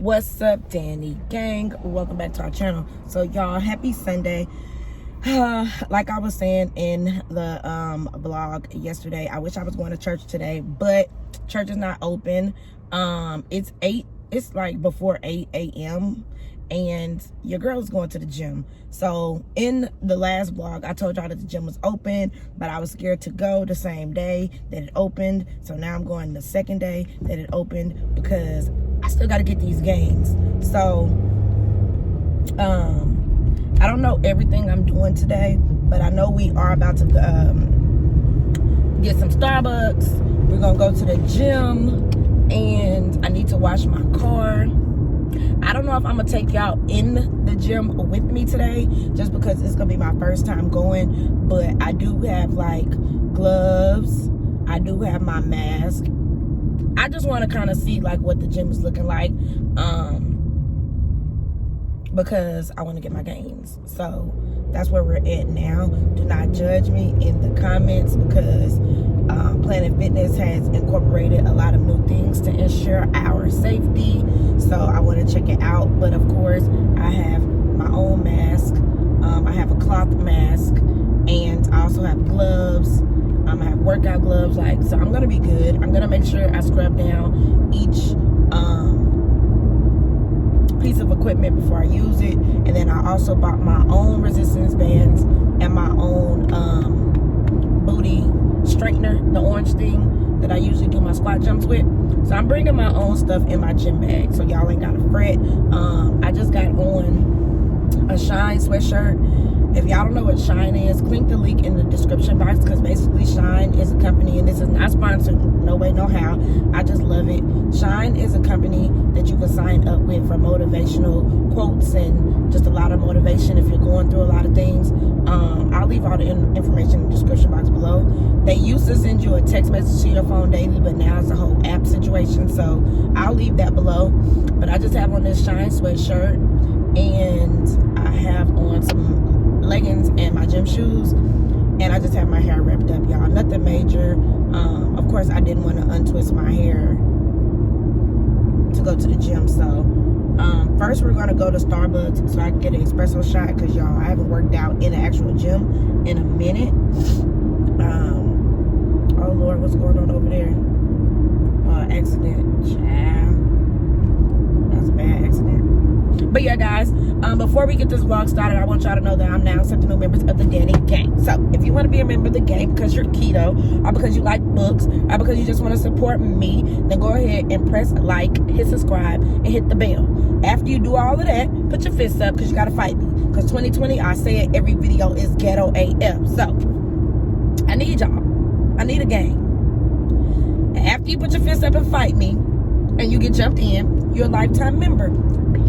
What's up, Danny gang? Welcome back to our channel. So y'all, happy Sunday. Like I was saying in the vlog yesterday, I wish I was going to church today, but church is not open. It's like before 8 a.m. and your girl is going to the gym. So in the last vlog, I told y'all that the gym was open, but I was scared to go the same day that it opened. So now I'm going the second day that it opened because I still got to get these gains. So I don't know everything I'm doing today, but I know we are about to get some Starbucks. We're gonna go to the gym, and I need to wash my car. I don't know if I'm gonna take y'all in the gym with me today, just because it's gonna be my first time going. But I do have like gloves. I do have my mask. I just want to kind of see like what the gym is looking like, because I want to get my gains. So that's where we're at now. Do not judge me in the comments, because Planet Fitness has incorporated a lot of new things to ensure our safety. So I want to check it out. But of course, I have my own mask. I have a cloth mask, and I also have gloves. I have workout gloves. So I'm gonna be good. I'm gonna make sure I scrub down each piece of equipment before I use it. And then I also bought my own resistance bands and my own booty straightener, the orange thing that I usually do my squat jumps with. So I'm bringing my own stuff in my gym bag, so y'all ain't gotta fret. I just got on a Shine sweatshirt. If y'all don't know what Shine is, click the link in the description box, because basically Shine is a company, and this is not sponsored, no way, no how. I just love it. Shine is a company that you can sign up with for motivational quotes and just a lot of motivation if you're going through a lot of things. I'll leave all the information in the description box below. They used to send you a text message to your phone daily, but now it's a whole app situation, so I'll leave that below. But I just have on this Shine sweatshirt, and I have on some leggings and my gym shoes, and I just have my hair wrapped up, y'all. Nothing major. Of course, I didn't want to untwist my hair to go to the gym. So first we're gonna go to Starbucks so I can get an espresso shot, because y'all, I haven't worked out in an actual gym in a minute. Oh Lord, what's going on over there? Accident, child. That's a bad accident. But yeah, guys, before we get this vlog started, I want y'all to know that I'm now accepting new members of the Danny gang. So if you want to be a member of the gang because you're keto, or because you like books, or because you just want to support me, then go ahead and press like, hit subscribe, and hit the bell. After you do all of that, put your fists up, because you got to fight me. Because 2020, I say it, every video is ghetto AF. So I need y'all. I need a gang. And after you put your fists up and fight me, and you get jumped in, you're a lifetime member.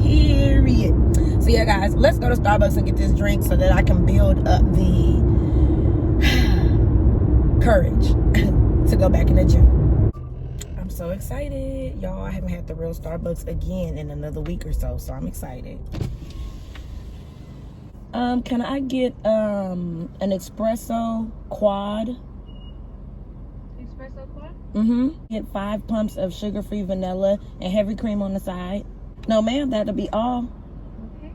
Period. So yeah, guys, let's go to Starbucks and get this drink so that I can build up the courage to go back in the gym. I'm so excited, y'all. I haven't had the real Starbucks again in another week or so, so I'm excited. Can I get an espresso quad? Espresso quad? Get 5 pumps of sugar-free vanilla and heavy cream on the side. No, ma'am, that'll be all. Okay.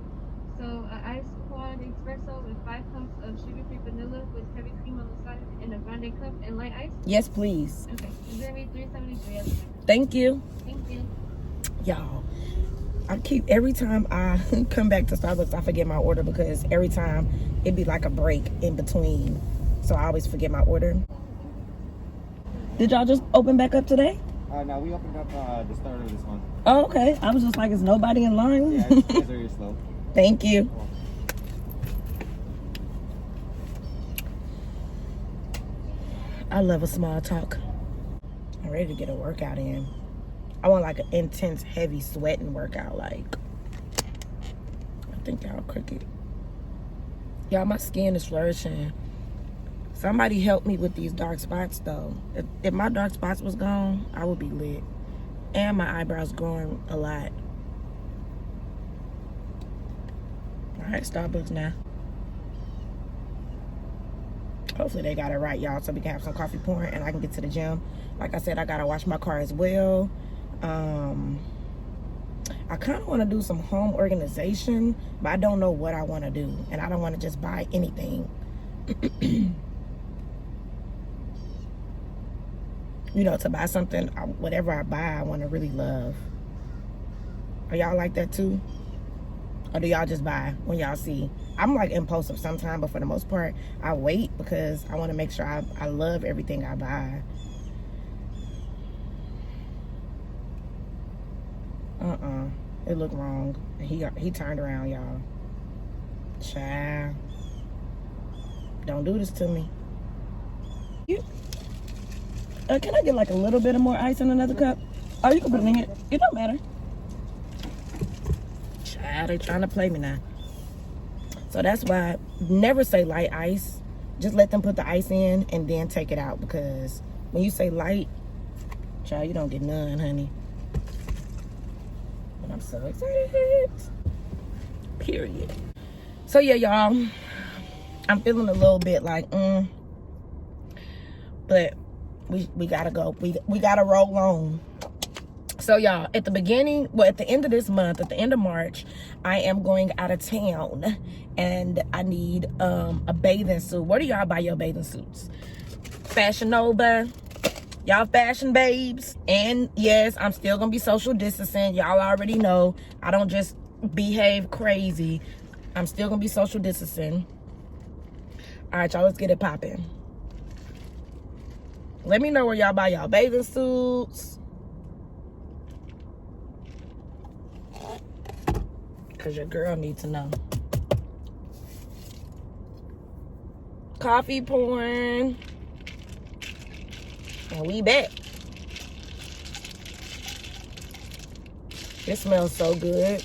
So, an ice quad espresso with 5 pumps of sugar-free vanilla with heavy cream on the side, and a grande cup and light ice? Yes, please. Okay. It's gonna be $3.73. Thank you. Thank you. Y'all, every time I come back to Starbucks, I forget my order, because every time it'd be like a break in between. So I always forget my order. Did y'all just open back up today? No, we opened up the start of this month. Oh, okay. I was just like, is nobody in line? Yeah, it's very slow. Thank you. I love a small talk. I'm ready to get a workout in. I want like an intense, heavy sweating workout. Like, I think y'all crooked. Y'all, my skin is flourishing. Somebody help me with these dark spots, though. If my dark spots was gone, I would be lit. And my eyebrows growing a lot. All right, Starbucks now. Hopefully they got it right, y'all, so we can have some coffee pouring and I can get to the gym. Like I said, I gotta wash my car as well. I kind of want to do some home organization, but I don't know what I want to do, and I don't want to just buy anything. You know, to buy something, whatever I buy, I want to really love. Are y'all like that too? Or do y'all just buy when y'all see? I'm like impulsive sometimes, but for the most part, I wait because I want to make sure I love everything I buy. It looked wrong. He turned around, y'all. Child. Don't do this to me. Can I get like a little bit of more ice in another cup? Oh, you can put it in here. It don't matter. Child, they trying to play me now. So that's why never say light ice. Just let them put the ice in and then take it out, because when you say light, child, you don't get none, honey. But I'm so excited. Period. So yeah, y'all, I'm feeling a little bit like, but we gotta go. We gotta roll on. So y'all, at the end of this month, at the end of March, I am going out of town, and I need a bathing suit. Where do y'all buy your bathing suits? Fashion Nova, y'all fashion babes. And yes, I'm still gonna be social distancing. Y'all already know I don't just behave crazy. I'm still gonna be social distancing. All right, y'all, let's get it popping. Let me know where y'all buy y'all bathing suits, because your girl needs to know. Coffee pouring. And we back. It smells so good.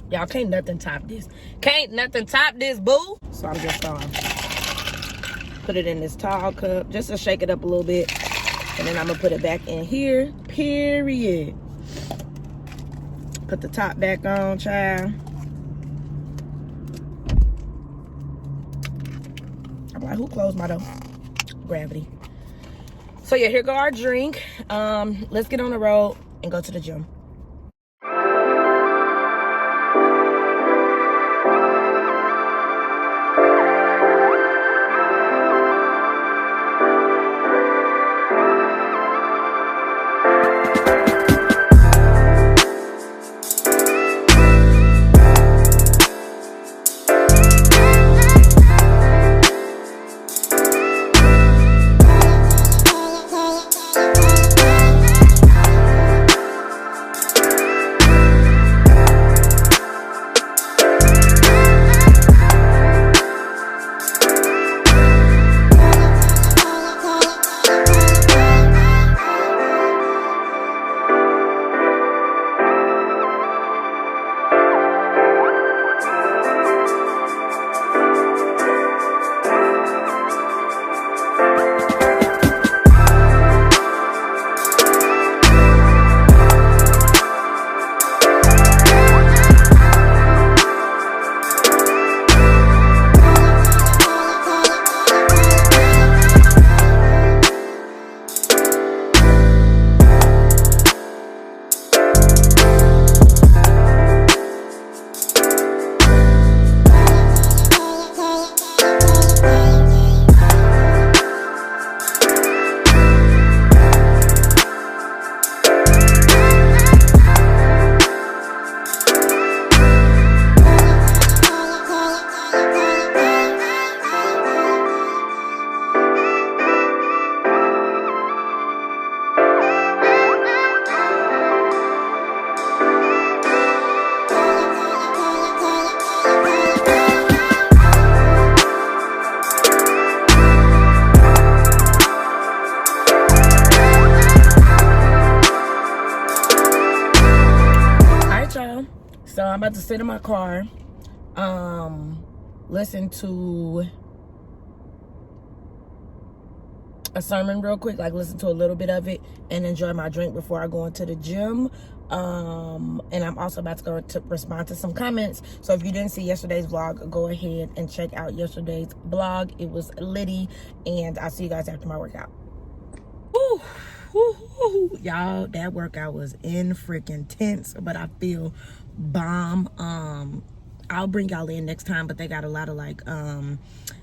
Y'all, can't nothing top this. Can't nothing top this, boo. So I'm just gonna put it in this tall cup just to shake it up a little bit. And then I'm gonna put it back in here, period. Put the top back on, child. I'm like, who closed my door? Gravity. So yeah, here go our drink. Let's get on the road and go to the gym. So I'm about to sit in my car, listen to a sermon real quick, like listen to a little bit of it and enjoy my drink before I go into the gym. And I'm also about to go to respond to some comments. So if you didn't see yesterday's vlog, go ahead and check out yesterday's vlog. It was litty, and I'll see you guys after my workout. Woo, woo, woo. Y'all, that workout was in freaking tense, but I feel bomb. I'll bring y'all in next time, but they got a lot of like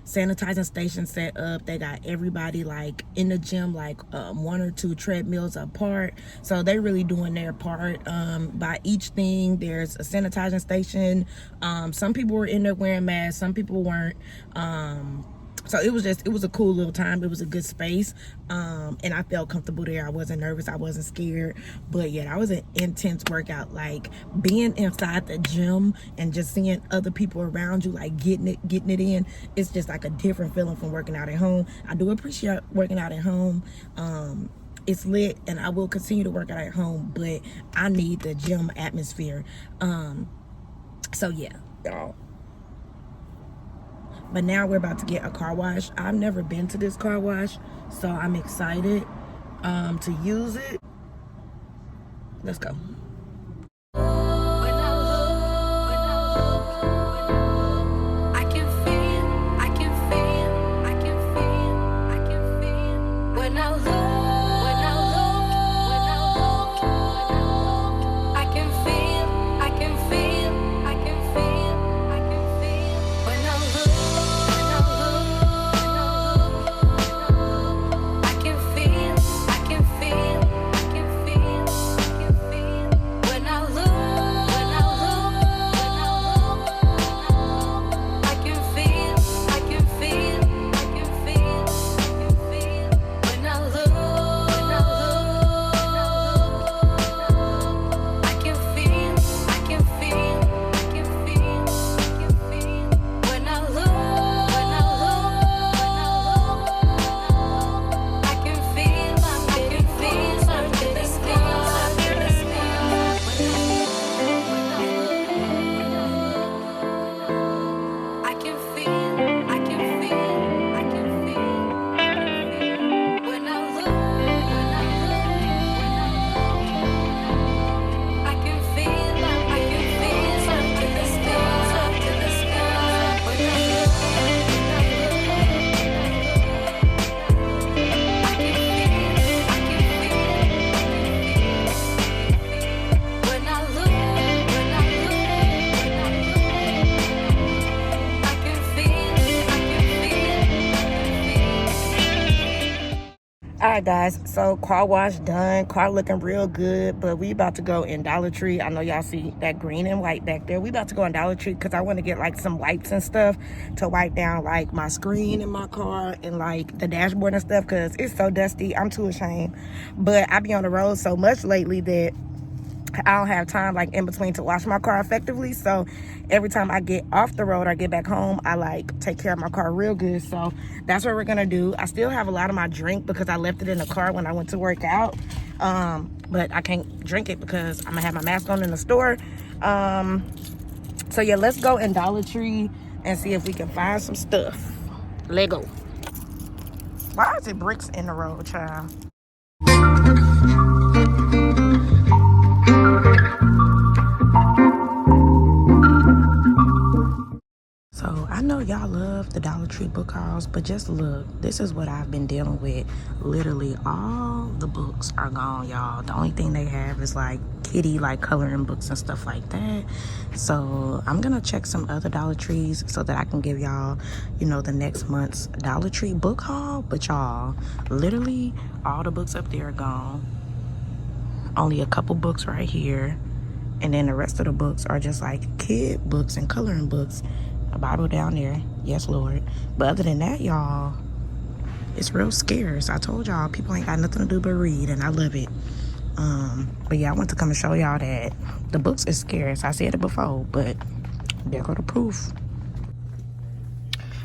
sanitizing stations set up. They got everybody like in the gym, like 1 or 2 treadmills apart, so they really doing their part. By each thing there's a sanitizing station. Some people were in there wearing masks, some people weren't. So it was a cool little time. It was a good space, and I felt comfortable there. I wasn't nervous, I wasn't scared. But yeah, that was an intense workout. Like being inside the gym and just seeing other people around you, like getting it in, it's just like a different feeling from working out at home. I do appreciate working out at home. It's lit, and I will continue to work out at home, but I need the gym atmosphere. So yeah, y'all. But now we're about to get a car wash. I've never been to this car wash, so I'm excited to use it. Let's go. Alright guys, so car wash done, car looking real good, but we about to go in Dollar Tree. I know y'all see that green and white back there. We about to go in Dollar Tree because I want to get like some wipes and stuff to wipe down like my screen in my car and like the dashboard and stuff, because it's so dusty. I'm too ashamed, but I be on the road so much lately that I don't have time like in between to wash my car effectively. So every time I get off the road or get back home, I like take care of my car real good. So that's what we're gonna do. I still have a lot of my drink because I left it in the car when I went to work out, but I can't drink it because I'm gonna have my mask on in the store. So yeah, let's go in Dollar Tree and see if we can find some stuff. Lego. Why is it bricks in the road, child? So I know y'all love the Dollar Tree book hauls, but just look, this is what I've been dealing with. Literally all the books are gone, y'all. The only thing they have is like kitty like coloring books and stuff like that. So I'm gonna check some other Dollar Trees so that I can give y'all, you know, the next month's Dollar Tree book haul. But y'all, literally all the books up there are gone. Only a couple books right here, and then the rest of the books are just like kid books and coloring books. A Bible down there, yes Lord. But other than that, y'all, it's real scarce. I told y'all people ain't got nothing to do but read, and I love it. But yeah, I want to come and show y'all that the books is scarce. I said it before, but there go the proof.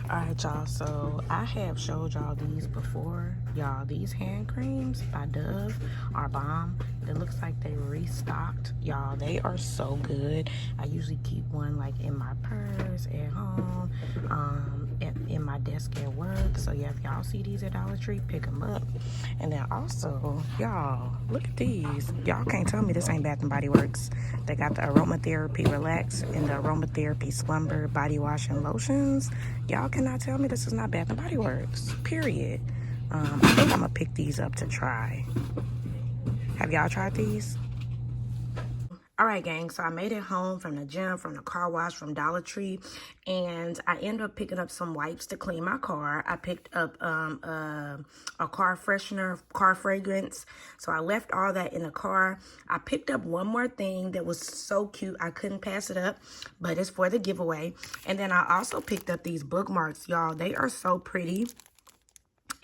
Alright y'all, so I have showed y'all these before. Y'all, these hand creams by Dove are bomb. It looks like they restocked. Y'all, they are so good. I usually keep one like in my purse at home, in my desk at work. So yeah, if y'all see these at Dollar Tree, pick them up. And then also, y'all, look at these. Y'all can't tell me this ain't Bath and Body Works. They got the aromatherapy relax and the aromatherapy slumber body wash and lotions. Y'all cannot tell me this is not Bath and Body Works, period. I think I'm gonna pick these up to try. Have y'all tried these? All right, gang, so I made it home from the gym, from the car wash, from Dollar Tree, and I ended up picking up some wipes to clean my car. I picked up a car freshener, car fragrance, so I left all that in the car. I picked up one more thing that was so cute, I couldn't pass it up, but it's for the giveaway. And then I also picked up these bookmarks, y'all. They are so pretty,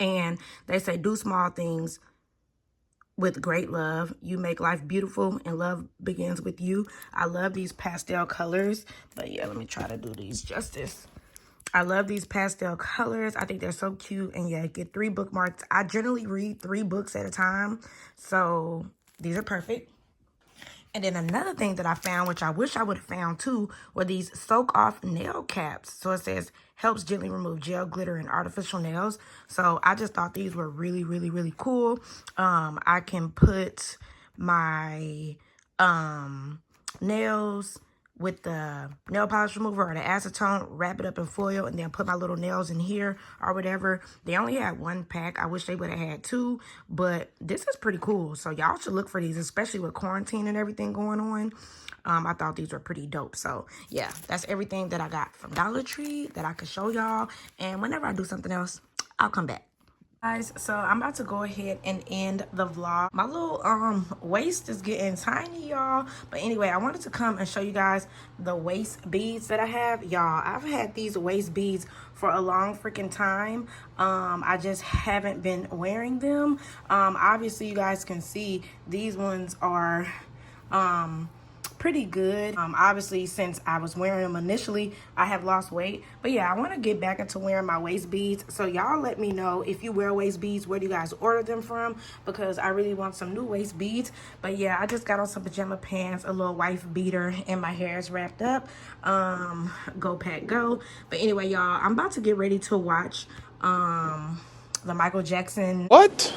and they say, do small things with great love. You make life beautiful and love begins with you. I love these pastel colors, but yeah, let me try to do these justice. I love these pastel colors. I think they're so cute. And yeah, get 3 bookmarks. I generally read 3 books at a time, so these are perfect. And then another thing that I found, which I wish I would have found too, were these soak off nail caps. So it says helps gently remove gel, glitter, and artificial nails. So I just thought these were really, really, really cool. I can put my nails with the nail polish remover or the acetone, wrap it up in foil, and then put my little nails in here or whatever. They only had 1 pack. I wish they would have had 2, but this is pretty cool. So y'all should look for these, especially with quarantine and everything going on. I thought these were pretty dope. So yeah, that's everything that I got from Dollar Tree that I could show y'all. And whenever I do something else, I'll come back. Guys, so I'm about to go ahead and end the vlog. My little waist is getting tiny, y'all, but anyway, I wanted to come and show you guys the waist beads that I have. Y'all, I've had these waist beads for a long freaking time. I just haven't been wearing them. Obviously you guys can see these ones are pretty good. Obviously, since I was wearing them initially, I have lost weight. But yeah, I want to get back into wearing my waist beads. So y'all let me know if you wear waist beads, where do you guys order them from? Because I really want some new waist beads. But yeah, I just got on some pajama pants, a little wife beater, and my hair is wrapped up. Go pack go. But anyway, y'all, I'm about to get ready to watch the Michael Jackson. What?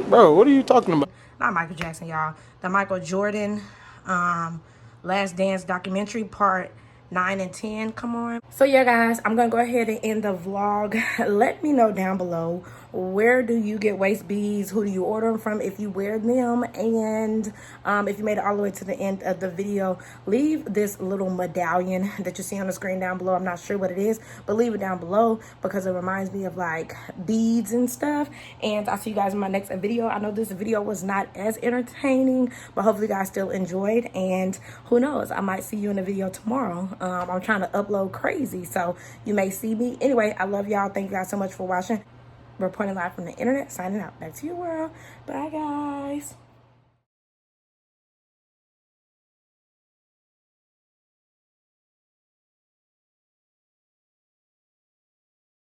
Bro, what are you talking about? Not Michael Jackson, y'all. The Michael Jordan Last Dance documentary part 9 and 10. Come on. So yeah, guys, I'm gonna go ahead and end the vlog. Let me know down below, where do you get waist beads? Who do you order them from if you wear them? And if you made it all the way to the end of the video, leave this little medallion that you see on the screen down below. I'm not sure what it is, but leave it down below because it reminds me of like beads and stuff. And I'll see you guys in my next video. I know this video was not as entertaining, but hopefully you guys still enjoyed. And who knows, I might see you in a video tomorrow. I'm trying to upload crazy, so you may see me. Anyway, I love y'all. Thank you guys so much for watching. Reporting live from the internet, signing out. Back to you, world. Bye, guys.